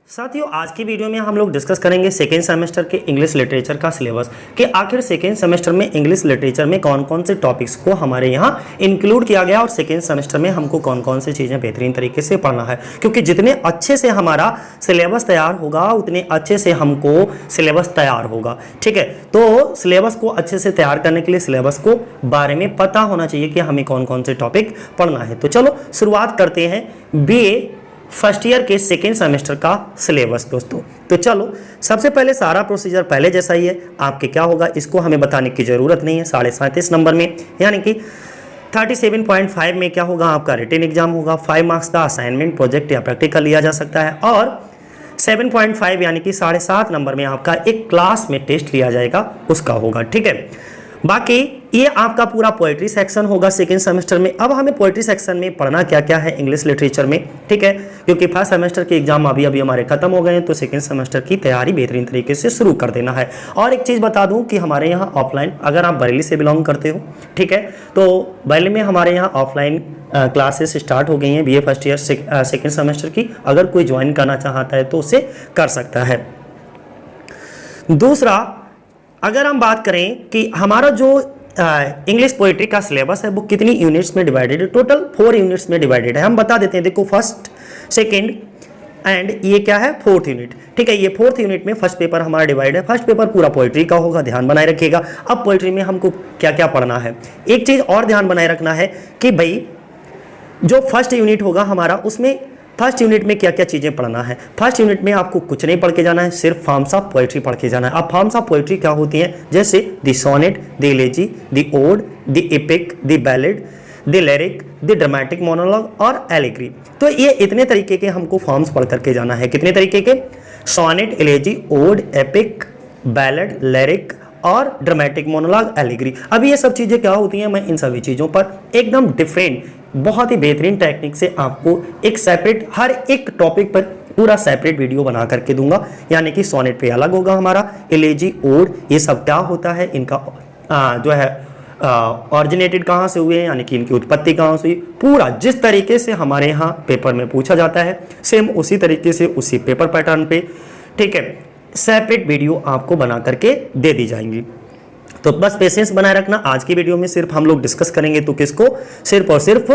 साथियों, आज की वीडियो में हम लोग डिस्कस करेंगे सेकेंड सेमेस्टर के इंग्लिश लिटरेचर का सिलेबस कि आखिर सेकेंड सेमेस्टर में इंग्लिश लिटरेचर में कौन कौन से टॉपिक्स को हमारे यहाँ इंक्लूड किया गया और सेकेंड सेमेस्टर में हमको कौन कौन सी चीज़ें बेहतरीन तरीके से पढ़ना है। क्योंकि जितने अच्छे से हमारा सिलेबस तैयार होगा उतने अच्छे से हमको सिलेबस तैयार होगा। ठीक है, तो सिलेबस को अच्छे से तैयार करने के लिए सिलेबस को बारे में पता होना चाहिए कि हमें कौन कौन से टॉपिक पढ़ना है। तो चलो शुरुआत करते हैं बीए फर्स्ट ईयर के सेकेंड सेमेस्टर का सिलेबस दोस्तों। तो चलो सबसे पहले सारा प्रोसीजर पहले जैसा ही है। आपके क्या होगा इसको हमें बताने की ज़रूरत नहीं है। 37.5 नंबर में यानी कि 37.5 में क्या होगा, आपका रिटन एग्जाम होगा। 5 मार्क्स का असाइनमेंट, प्रोजेक्ट या प्रैक्टिकल लिया जा सकता है और 7.5 यानी कि 7.5 नंबर में आपका एक क्लास में टेस्ट लिया जाएगा, उसका होगा। ठीक है, बाकी ये आपका पूरा पोएट्री सेक्शन होगा सेकेंड सेमेस्टर में। अब हमें पोएट्री सेक्शन में पढ़ना क्या क्या है इंग्लिश लिटरेचर में। ठीक है, क्योंकि फर्स्ट सेमेस्टर के एग्जाम अभी हमारे खत्म हो गए हैं, तो सेकेंड सेमेस्टर की तैयारी बेहतरीन तरीके से शुरू कर देना है। और एक चीज़ बता दूं कि हमारे यहाँ ऑफलाइन, अगर आप बरेली से बिलोंग करते हो, ठीक है, तो बरेली में हमारे यहाँ ऑफलाइन क्लासेस स्टार्ट हो गई हैं BA first year second semester की। अगर कोई ज्वाइन करना चाहता है तो उसे कर सकता है। दूसरा, अगर हम बात करें कि हमारा जो इंग्लिश पोएट्री का सिलेबस है वो कितनी यूनिट्स में डिवाइडेड है, टोटल 4 यूनिट्स में डिवाइडेड है। हम बता देते हैं, देखो फर्स्ट सेकंड एंड ये क्या है, 4th यूनिट। ठीक है, ये 4th यूनिट में फर्स्ट पेपर हमारा डिवाइड है। फर्स्ट पेपर पूरा पोएट्री का होगा, ध्यान बनाए रखिएगा। अब पोएट्री में हमको क्या क्या पढ़ना है, एक चीज़ और ध्यान बनाए रखना है कि भाई जो फर्स्ट यूनिट होगा हमारा, उसमें फर्स्ट यूनिट में क्या क्या चीज़ें पढ़ना है। फर्स्ट यूनिट में आपको कुछ नहीं पढ़ के जाना है, सिर्फ फॉर्म्स ऑफ पोएट्री पढ़ के जाना है। अब फॉर्म्स ऑफ पोएट्री क्या होती हैं, जैसे the sonnet, the elegy, the ode, the epic, the ballad, the lyric, the dramatic monologue और एलिग्री। तो ये इतने तरीके के हमको फॉर्म्स पढ़ करके जाना है। कितने तरीके के, sonnet, elegy, ode, epic, ballad, lyric और ड्रामेटिक मोनोलॉग, एलिग्री। अब ये सब चीज़ें क्या होती हैं, मैं इन सभी चीज़ों पर एकदम डिफरेंट बहुत ही बेहतरीन टेक्निक से आपको एक सेपरेट हर एक टॉपिक पर पूरा सेपरेट वीडियो बना करके दूंगा। यानी कि सोनेट पे अलग होगा हमारा, एलेजी, ओड, ये सब क्या होता है, इनका जो है ऑरिजिनेटेड कहाँ से हुए हैं, यानी कि इनकी उत्पत्ति कहाँ से हुई, पूरा जिस तरीके से हमारे यहाँ पेपर में पूछा जाता है सेम उसी तरीके से उसी पेपर पैटर्न पे, ठीक है, सेपरेट वीडियो आपको बना करके दे दी जाएंगी। तो बस पेशेंस बनाए रखना। आज की वीडियो में सिर्फ हम लोग डिस्कस करेंगे तो किसको, सिर्फ और सिर्फ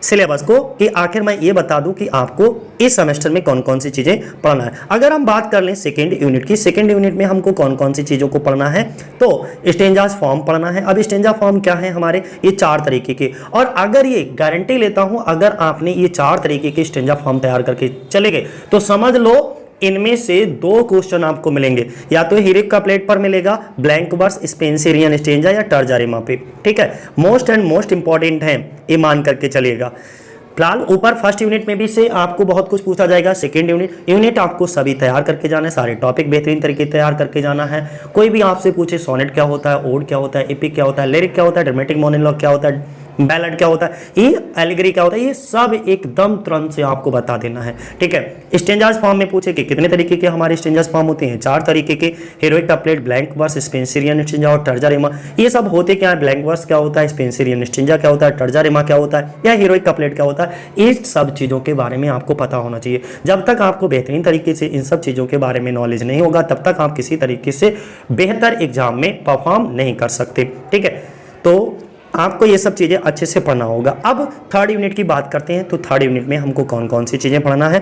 सिलेबस को, कि आखिर मैं ये बता दूं कि आपको इस सेमेस्टर में कौन कौन सी चीज़ें पढ़ना है। अगर हम बात कर लें सेकेंड यूनिट की, सेकेंड यूनिट में हमको कौन कौन सी चीज़ों को पढ़ना है, तो स्टेंजास फॉर्म पढ़ना है। अब स्टेंजा फॉर्म क्या है हमारे, ये 4 तरीके के, और अगर ये गारंटी लेता हूँ अगर आपने ये 4 तरीके के स्टेंजा फॉर्म तैयार करके चले गए तो समझ लो इनमें से 2 क्वेश्चन आपको मिलेंगे, या तो हीरिक का प्लेट पर मिलेगा ब्लैंक वर्स, स्पेंसरियन स्टेंजा या टर्जा रिमा पे। ठीक है, मोस्ट एंड मोस्ट इंपॉर्टेंट है, ये मान करके चलिएगा। फिलहाल ऊपर फर्स्ट यूनिट में भी से आपको बहुत कुछ पूछा जाएगा। सेकेंड यूनिट आपको सभी तैयार करके जाना है, सारे टॉपिक बेहतरीन तरीके तैयार करके जाना है। कोई भी आपसे पूछे सोनेट क्या होता है, ओड क्या होता है, एपिक क्या होता है, लिरिक क्या होता है, ड्रामेटिक मोनोलॉग क्या होता है, बैलेड क्या होता है, ये एलिग्री क्या होता है, ये सब एकदम तुरंत से आपको बता देना है। ठीक है, स्टेंजास फॉर्म में पूछे कि कितने तरीके के हमारे स्टेंजास फॉर्म होते हैं, 4 तरीके के, heroic couplet, blank verse, Spenserian stanza और टर्जा रिमा। ये सब होते क्या है, ब्लैंक वर्स क्या होता है, स्पेंसरियन स्टेंजा क्या होता है, टर्जा रिमा क्या होता है, या हीरोइक कपलेट क्या होता है, इस सब चीज़ों के बारे में आपको पता होना चाहिए। जब तक आपको बेहतरीन तरीके से इन सब चीज़ों के बारे में नॉलेज नहीं होगा तब तक आप किसी तरीके से बेहतर एग्जाम में परफॉर्म नहीं कर सकते। ठीक है, तो आपको ये सब चीज़ें अच्छे से पढ़ना होगा। अब थर्ड यूनिट की बात करते हैं, तो थर्ड यूनिट में हमको कौन कौन सी चीज़ें पढ़ना है।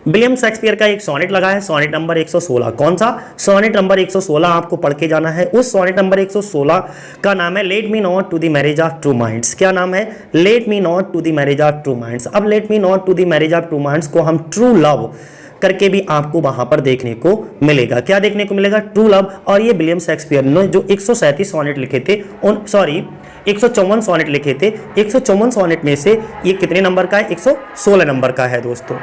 विलियम शेक्सपियर का एक सोनेट लगा है, सोनेट नंबर 116। कौन सा, सोनेट नंबर 116 आपको पढ़ के जाना है। उस सोनेट नंबर 116 का नाम है let me not to the marriage of true minds. क्या नाम है, let me not to the marriage of true minds. अब let me not to the marriage of true minds को हम ट्रू लव करके भी आपको वहां पर देखने को मिलेगा। क्या देखने को मिलेगा, ट्रू लव। और ये विलियम शेक्सपियर ने जो 137 सोनेट लिखे थे, 154 सोनेट लिखे थे, 154 सोनेट में से ये कितने नंबर का है, 116 नंबर का है दोस्तों।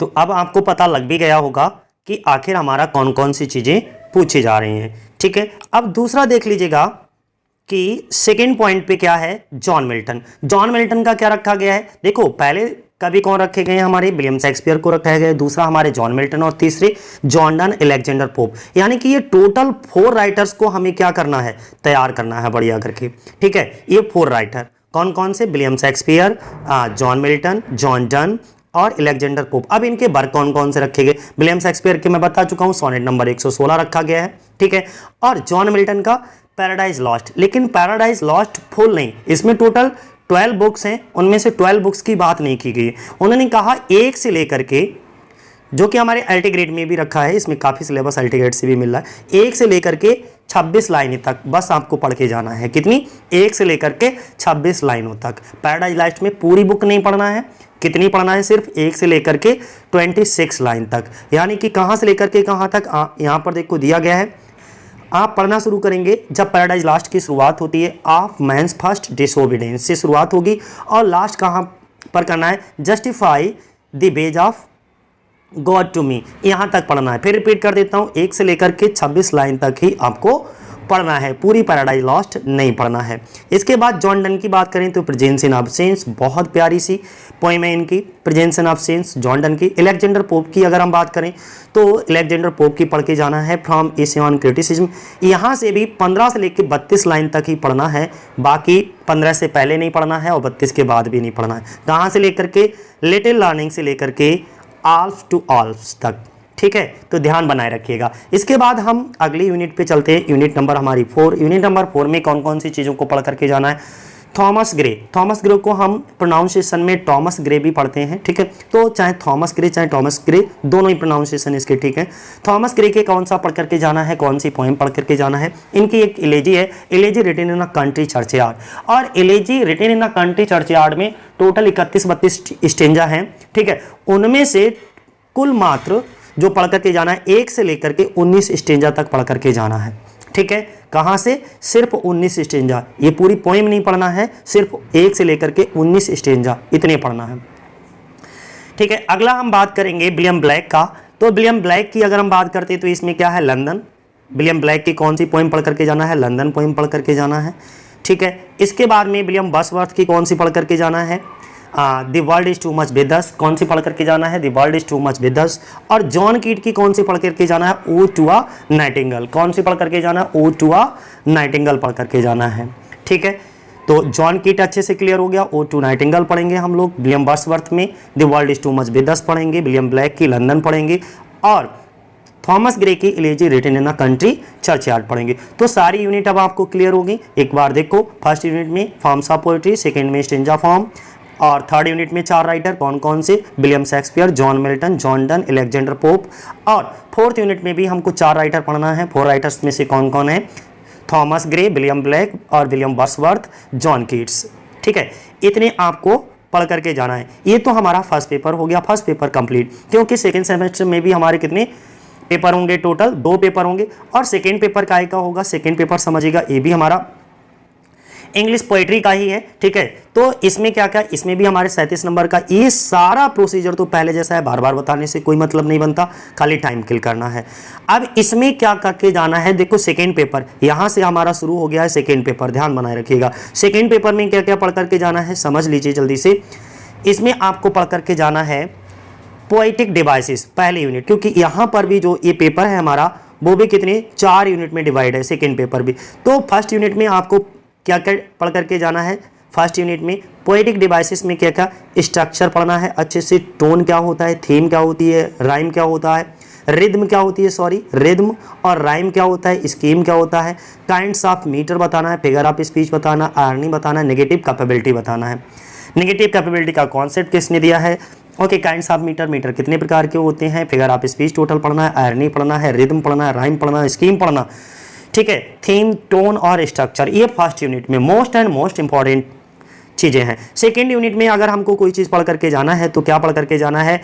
तो अब आपको पता लग भी गया होगा कि आखिर हमारा कौन कौन सी चीजें पूछी जा रही हैं। ठीक है, अब दूसरा देख लीजिएगा कि सेकेंड पॉइंट पे क्या है, जॉन मिल्टन। जॉन मिल्टन का क्या रखा गया है, देखो पहले कभी कौन रखे गए हैं, हमारे विलियम शेक्सपियर को रखा गया है, दूसरा हमारे जॉन मिल्टन और तीसरे जॉन डन अलेक्जेंडर पोप। यानी कि ये टोटल 4 राइटर्स को हमें क्या करना है, तैयार करना है बढ़िया करके। ठीक है, ये 4 राइटर कौन कौन से, William Shakespeare, John Milton, John Donne और अलेक्जेंडर पोप। अब इनके वर्क कौन कौन से रखे गए? विलियम शेक्सपियर के मैं बता चुका हूं, सोनेट नंबर 116 रखा गया है, ठीक है। और जॉन मिल्टन का पैराडाइज लॉस्ट, लेकिन पैराडाइज लॉस्ट फुल नहीं, इसमें टोटल 12 बुक्स हैं, उनमें से 12 बुक्स की बात नहीं की गई। उन्होंने कहा एक से लेकर के, जो कि हमारे अल्टीग्रेड में भी रखा है, इसमें काफ़ी सिलेबस अल्टीग्रेड से भी मिल रहा है, 1 से लेकर के 26 लाइनों तक बस आपको पढ़ के जाना है। कितनी? 1 से लेकर के 26 लाइनों तक। पैराडाइज लॉस्ट में पूरी बुक नहीं पढ़ना है, कितनी पढ़ना है? सिर्फ 1 से लेकर के 26 लाइन तक, यानी कि कहाँ से लेकर के कहाँ तक यहाँ पर देखो दिया गया है। आप पढ़ना शुरू करेंगे जब पैराडाइज लॉस्ट की शुरुआत होती है, ऑफ मैंस फर्स्ट डिसोबीडियंस से शुरुआत होगी, और लास्ट कहाँ पर करना है? Justify the ways of God to me, यहाँ तक पढ़ना है। फिर रिपीट कर देता हूँ, 1 से लेकर के 26 लाइन तक ही आपको पढ़ना है, पूरी पैराडाइज लॉस्ट नहीं पढ़ना है। इसके बाद जॉन डन की बात करें तो प्रेजेंस इन अब्सेंस, बहुत प्यारी सी पोएम है इनकी, presence in absence John Donne की। अलेक्जेंडर पोप की अगर हम बात करें तो अलेक्जेंडर पोप की पढ़ के जाना है, फ्रॉम एसे ऑन क्रिटिसिज्म। यहाँ से भी 15 से लेकर 32 लाइन तक ही पढ़ना है, बाकी 15 से पहले नहीं पढ़ना है और 32 के बाद भी नहीं पढ़ना है। कहाँ से लेकर के? लिटिल लर्निंग से लेकर के आल्फ टू आल्फ्स तक, ठीक है, तो ध्यान बनाए रखिएगा। इसके बाद हम अगली यूनिट पे चलते हैं, यूनिट नंबर हमारी 4। यूनिट नंबर 4 में कौन कौन सी चीज़ों को पढ़ करके जाना है? थॉमस ग्रे, थॉमस ग्रे को हम प्रोनाउंसिएशन में टॉमस ग्रे भी पढ़ते हैं, ठीक है, तो चाहे थॉमस ग्रे चाहे टॉमस ग्रे, दोनों ही प्रोनाउंसिएशन इसके ठीक है। थॉमस ग्रे के कौन सा पढ़ करके जाना है, कौन सी पोएम पढ़ करके जाना है? इनकी एक इलेजी है, elegy written in a country churchyard, और elegy written in a country churchyard में टोटल 31-32 स्टेंजा हैं, ठीक है। उनमें से कुल मात्र जो पढ़ करके जाना है 1 से लेकर के 19 स्टेंजा तक पढ़ करके जाना है, ठीक है। कहाँ से? सिर्फ 19 स्टेंजा, ये पूरी पोएम नहीं पढ़ना है, सिर्फ 1 से लेकर के 19 स्टेंजा इतने पढ़ना है, ठीक है। अगला हम बात करेंगे विलियम ब्लैक का। तो विलियम ब्लैक की अगर हम बात करते हैं तो इसमें क्या है? लंदन। विलियम ब्लैक की कौन सी पोएम पढ़ करके जाना है? लंदन पोएम पढ़ करके जाना है, ठीक है। इसके बाद में विलियम वर्ड्सवर्थ की कौन सी पढ़ करके जाना है? The world is too much with us, कौन सी पढ़ करके जाना है? The world is too much with us. और जॉन कीट की कौन सी पढ़ करके जाना है? ओ टू अ नाइटिंगेल, कौन सी पढ़ करके जाना है? ओ टू अ नाइटिंगेल पढ़ करके जाना है, ठीक है। तो जॉन कीट अच्छे से क्लियर हो गया, ओ टू नाइटिंगेल पढ़ेंगे हम लोग। विलियम वर्ड्सवर्थ में the world is too much with us पढ़ेंगे, विलियम ब्लैक की लंदन पढ़ेंगे, और थॉमस ग्रे की elegy written in a country churchyard पढ़ेंगे। तो सारी यूनिट अब आपको क्लियर होगी। एक बार देखो, फर्स्ट यूनिट में फॉर्म्स ऑफ पोएट्री, सेकंड में स्टेंजा फॉर्म, और थर्ड यूनिट में 4 राइटर कौन कौन से? William Shakespeare, John Milton, John Donne, Alexander pope. और फोर्थ यूनिट में भी हमको 4 राइटर पढ़ना है। 4 राइटर्स में से कौन कौन है? थॉमस ग्रे, विलियम ब्लैक और विलियम वर्ड्सवर्थ, जॉन कीट्स, ठीक है। इतने आपको पढ़ करके जाना है। ये तो हमारा फर्स्ट पेपर हो गया, फर्स्ट पेपर कंप्लीट, क्योंकि सेकेंड सेमेस्टर में भी हमारे कितने पेपर होंगे? टोटल 2 पेपर होंगे, और सेकेंड पेपर का होगा, सेकेंड पेपर समझिएगा, ये भी हमारा इंग्लिश पोएट्री का ही है, ठीक है। तो इसमें क्या क्या? इसमें भी हमारे 37 नंबर का ये सारा प्रोसीजर तो पहले जैसा है, बार बार बताने से कोई मतलब नहीं बनता, खाली टाइम किल करना है। अब इसमें क्या करके जाना है? देखो, सेकेंड पेपर यहाँ से हमारा शुरू हो गया है, सेकेंड पेपर ध्यान बनाए रखिएगा। सेकेंड पेपर में क्या क्या पढ़ करके जाना है समझ लीजिए जल्दी से। इसमें आपको पढ़ करके जाना है पोएटिक डिवाइसेस, पहले यूनिट, क्योंकि यहाँ पर भी जो ये पेपर है हमारा वो भी कितने 4 यूनिट में डिवाइड है, सेकेंड पेपर भी। तो फर्स्ट यूनिट में आपको क्या क्या पढ़ करके जाना है? फर्स्ट यूनिट में पोएटिक डिवाइसेस में क्या क्या स्ट्रक्चर पढ़ना है अच्छे से, टोन क्या होता है, थीम क्या होती है, राइम क्या होता है, रिद्म क्या होती है, सॉरी रिद्म और राइम क्या होता है, स्कीम क्या होता है, काइंड्स ऑफ मीटर बताना है, फिगर ऑफ स्पीच बताना, आयरनी बताना है, नेगेटिव कैपेबिलिटी बताना है। नेगेटिव कैपेबिलिटी का कॉन्सेप्ट किसने दिया है? Okay, kinds of meter, meter कितने प्रकार के होते हैं, फिगर ऑफ स्पीच टोटल पढ़ना है, आयरनी पढ़ना है, रिद्म पढ़ना है, राइम पढ़ना है, स्कीम पढ़ना, ठीक है। थीम, टोन और स्ट्रक्चर, ये फर्स्ट यूनिट में मोस्ट इंपॉर्टेंट चीज़ें हैं। सेकेंड यूनिट में अगर हमको कोई चीज़ पढ़ करके जाना है तो क्या पढ़ करके जाना है?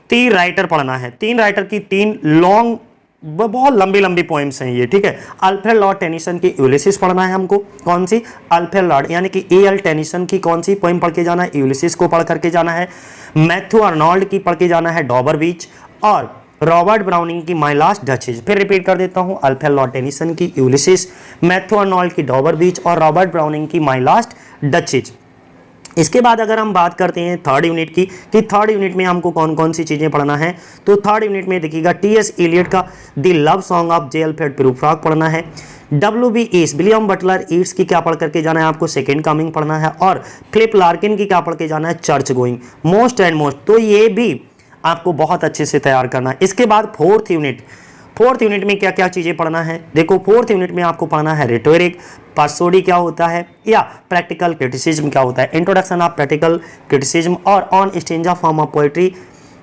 3 राइटर पढ़ना है। 3 राइटर की 3 लॉन्ग, बहुत लंबी लंबी पोएम्स हैं ये, ठीक है। अल्फ्रेड लॉर्ड टेनिसन की यूलिसिस पढ़ना है हमको, कौन सी? अल्फ्रेड लॉर्ड यानी कि A.L. टेनिसन की कौन सी पोएम पढ़ के जाना है? यूलिसिस को पढ़ करके जाना है। मैथ्यू अर्नोल्ड की पढ़ के जाना है, डॉबर बीच, और रॉबर्ट ब्राउनिंग की माई लास्ट डचेज। फिर रिपीट कर देता हूँ, अल्फ्रेड लॉर्ड टेनिसन की यूलिसिस, मैथ्यू अर्नोल्ड की डॉबर बीच और रॉबर्ट ब्राउनिंग की माई लास्ट डचेज। इसके बाद अगर हम बात करते हैं थर्ड यूनिट की कि थर्ड यूनिट में हमको कौन कौन सी चीज़ें पढ़ना है, तो थर्ड यूनिट में देखिएगा टी.एस. एलियट का the love song of J. Alfred Prufrock पढ़ना है, W.B. Yeats William Butler Yeats की क्या पढ़ करके जाना है आपको, सेकेंड कमिंग पढ़ना है, और फिलिप लार्किन की क्या पढ़ के जाना है, church going, most and most. तो ये भी आपको बहुत अच्छे से तैयार करना है। इसके बाद फोर्थ यूनिट में क्या क्या चीज़ें पढ़ना है, देखो फोर्थ यूनिट में आपको पढ़ना है रिटोरिक, पासोडी क्या होता है, या प्रैक्टिकल क्रिटिसिज्म क्या होता है, इंट्रोडक्शन ऑफ प्रैक्टिकल क्रिटिसिज्म, और on stanza form of poetry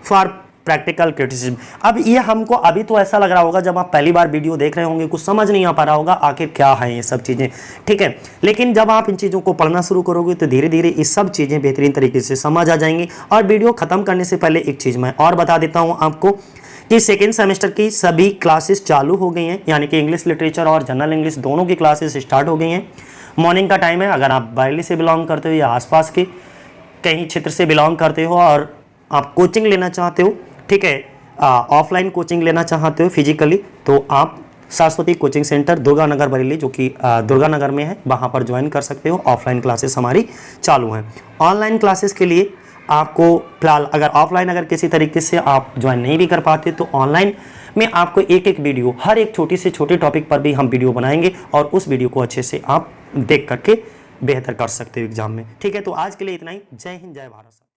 for practical criticism. अब ये हमको अभी तो ऐसा लग रहा होगा, जब आप पहली बार वीडियो देख रहे होंगे कुछ समझ नहीं आ पा रहा होगा आखिर क्या है ये सब चीज़ें, ठीक है। लेकिन जब आप इन चीज़ों को पढ़ना शुरू करोगे तो धीरे धीरे ये सब चीज़ें बेहतरीन तरीके से समझ आ जाएंगी। और वीडियो खत्म करने से पहले एक चीज़ मैं और बता देता हूँ आपको कि सेकेंड सेमेस्टर की सभी क्लासेस चालू हो गई हैं, यानी कि इंग्लिश लिटरेचर और जनरल इंग्लिश दोनों की क्लासेस स्टार्ट हो गई हैं। मॉर्निंग का टाइम है। अगर आप बरेली से बिलोंग करते हो या आसपास के कहीं क्षेत्र से बिलोंग करते हो और आप कोचिंग लेना चाहते हो, ठीक है, ऑफलाइन कोचिंग लेना चाहते हो फिजिकली, तो आप सरस्वती कोचिंग सेंटर दुर्गा नगर बरेली, जो कि दुर्गा नगर में है, वहाँ पर ज्वाइन कर सकते हो। ऑफलाइन क्लासेस हमारी चालू हैं। ऑनलाइन क्लासेस के लिए आपको फिलहाल अगर किसी तरीके से आप ज्वाइन नहीं भी कर पाते तो ऑनलाइन में आपको एक एक वीडियो, हर एक छोटी से छोटे टॉपिक पर भी हम वीडियो बनाएंगे और उस वीडियो को अच्छे से आप देख करके बेहतर कर सकते हो एग्जाम में, ठीक है। तो आज के लिए इतना ही। जय हिंद, जय भारत।